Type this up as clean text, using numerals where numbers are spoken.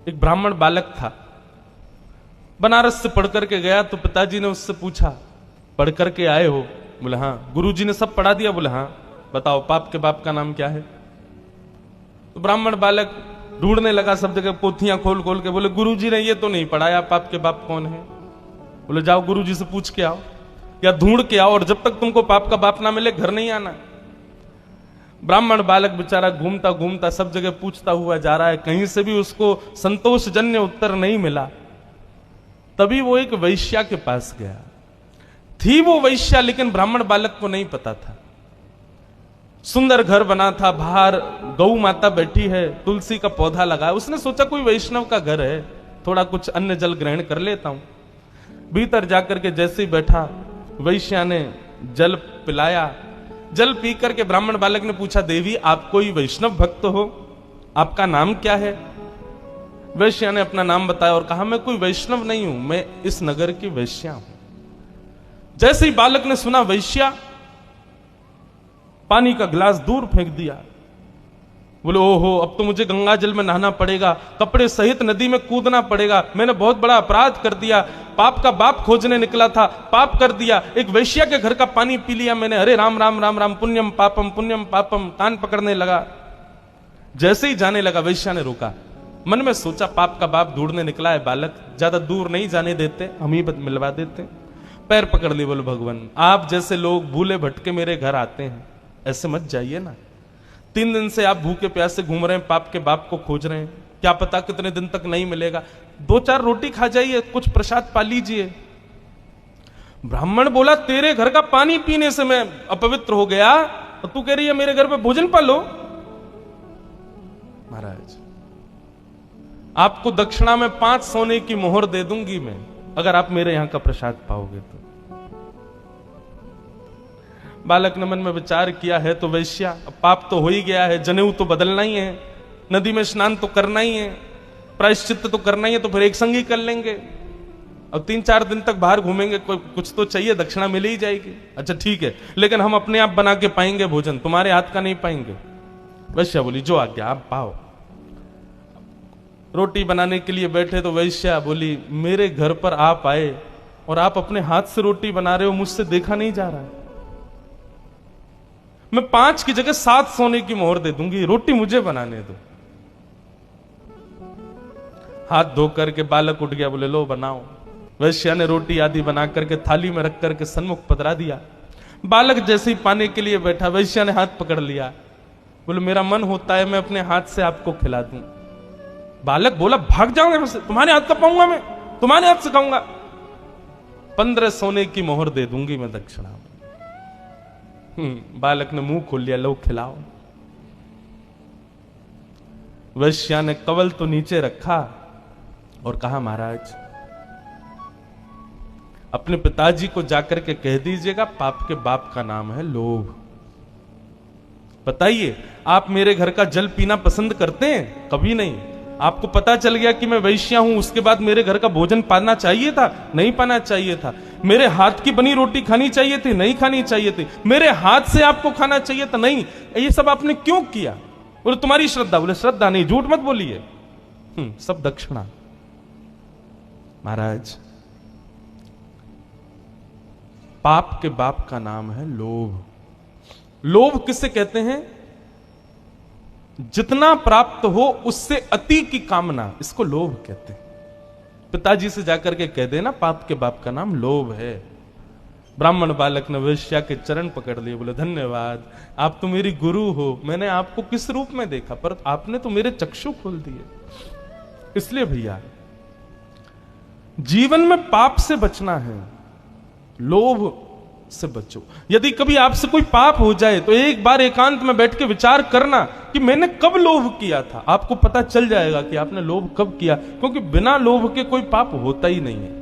एक ब्राह्मण बालक था, बनारस से पढ़ करके गया तो पिताजी ने उससे पूछा, पढ़ करके आए हो? बोले हाँ। गुरुजी ने सब पढ़ा दिया? बोले हाँ। बताओ पाप के बाप का नाम क्या है? तो ब्राह्मण बालक ढूंढने लगा सब जगह, पोथियां खोल खोल के। बोले गुरुजी ने ये तो नहीं पढ़ाया, पाप के बाप कौन है? बोले जाओ गुरुजी से पूछ के आओ या ढूंढ के आओ, और जब तक तुमको पाप का बाप ना मिले घर नहीं आना। ब्राह्मण बालक बेचारा घूमता घूमता सब जगह पूछता हुआ जा रहा है, कहीं से भी उसको संतोषजन्य उत्तर नहीं मिला। तभी वो एक वैश्या के पास गया। थी वो वैश्या, लेकिन ब्राह्मण बालक को नहीं पता था। सुंदर घर बना था, बाहर गौ माता बैठी है, तुलसी का पौधा लगा है। उसने सोचा कोई वैष्णव का घर है, थोड़ा कुछ अन्न जल ग्रहण कर लेता हूं। भीतर जाकर के जैसे ही बैठा, वैश्या ने जल पिलाया। जल पी करके ब्राह्मण बालक ने पूछा, देवी आप कोई वैष्णव भक्त हो? आपका नाम क्या है? वैश्या ने अपना नाम बताया और कहा, मैं कोई वैष्णव नहीं हूं, मैं इस नगर की वैश्या हूं। जैसे ही बालक ने सुना वैश्या, पानी का गिलास दूर फेंक दिया। बोले ओहो, अब तो मुझे गंगा जल में नहाना पड़ेगा, कपड़े सहित नदी में कूदना पड़ेगा, मैंने बहुत बड़ा अपराध कर दिया, पाप का बाप खोजने निकला था, पाप कर दिया, एक वैश्या के घर का पानी पी लिया मैंने, अरे राम राम राम राम, पुण्यम पापम, कान पकड़ने लगा। जैसे ही जाने लगा, वैश्या ने रोका। मन में सोचा, पाप का बाप ढूंढने निकला है बालक, ज्यादा दूर नहीं जाने देते, हम ही मिलवा देते। पैर पकड़ लिए, बोले भगवान आप जैसे लोग भूले भटके मेरे घर आते हैं, ऐसे मत जाइए ना। 3 दिन से आप भूखे प्यासे घूम रहे हैं, पाप के बाप को खोज रहे हैं, क्या पता कितने दिन तक नहीं मिलेगा, 2-4 रोटी खा जाइए, कुछ प्रसाद पा लीजिए। ब्राह्मण बोला, तेरे घर का पानी पीने से मैं अपवित्र हो गया और तू कह रही है मेरे घर पे भोजन पा लो? महाराज आपको दक्षिणा में 5 सोने की मोहर दे दूंगी मैं, अगर आप मेरे यहां का प्रसाद पाओगे तो। बालक ने मन में विचार किया है तो वैश्या, अब पाप तो हो ही गया है, जनेऊ तो बदलना ही है, नदी में स्नान तो करना ही है, प्रायश्चित्त तो करना ही है, तो फिर एक संग ही कर लेंगे। अब 3-4 दिन तक बाहर घूमेंगे, कोई कुछ तो चाहिए, दक्षिणा मिल ही जाएगी। अच्छा ठीक है, लेकिन हम अपने आप बना के पाएंगे भोजन, तुम्हारे हाथ का नहीं पाएंगे। वैश्या बोली, जो आज्ञा आप पाओ। रोटी बनाने के लिए बैठे तो वैश्या बोली, मेरे घर पर आप आए और आप अपने हाथ से रोटी बना रहे हो, मुझसे देखा नहीं जा रहा है, मैं 5 की जगह 7 सोने की मोहर दे दूंगी, रोटी मुझे बनाने दो। हाथ धो करके बालक उठ गया, बोले लो बनाओ। वैश्या ने रोटी आदि बना करके थाली में रख करके सन्मुख पधरा दिया। बालक जैसे ही पाने के लिए बैठा, वैश्या ने हाथ पकड़ लिया, बोले मेरा मन होता है मैं अपने हाथ से आपको खिला दूं। बालक बोला, भाग जाऊंगा मैं, तुम्हारे हाथ का पाऊंगा मैं, तुम्हारे हाथ से खाऊंगा। 15 सोने की मोहर दे दूंगी मैं दक्षिणा में। बालक ने मुंह खोल लिया, लो खिलाओ। वैश्या ने कवल तो नीचे रखा और कहा, महाराज अपने पिताजी को जाकर के कह दीजिएगा, पाप के बाप का नाम है लोभ। बताइए, आप मेरे घर का जल पीना पसंद करते हैं? कभी नहीं। आपको पता चल गया कि मैं वैश्या हूं, उसके बाद मेरे घर का भोजन पाना चाहिए था? नहीं पाना चाहिए था। मेरे हाथ की बनी रोटी खानी चाहिए थी? नहीं खानी चाहिए थी। मेरे हाथ से आपको खाना चाहिए था? नहीं। ये सब आपने क्यों किया? बोले तुम्हारी श्रद्धा। बोले श्रद्धा नहीं, झूठ मत बोलिए, सब दक्षिणा। महाराज पाप के बाप का नाम है लोभ। लोभ किसे कहते हैं? जितना प्राप्त हो उससे अति की कामना, इसको लोभ कहते हैं। पिताजी से जाकर के कह देना, पाप के बाप का नाम लोभ है। ब्राह्मण बालक ने वैश्या के चरण पकड़ लिए, बोले धन्यवाद, आप तो मेरी गुरु हो, मैंने आपको किस रूप में देखा, पर आपने तो मेरे चक्षु खोल दिए। इसलिए भैया जीवन में पाप से बचना है, लोभ से बचो। यदि कभी आपसे कोई पाप हो जाए तो एक बार एकांत में बैठ के विचार करना कि मैंने कब लोभ किया था। आपको पता चल जाएगा कि आपने लोभ कब किया, क्योंकि बिना लोभ के कोई पाप होता ही नहीं है।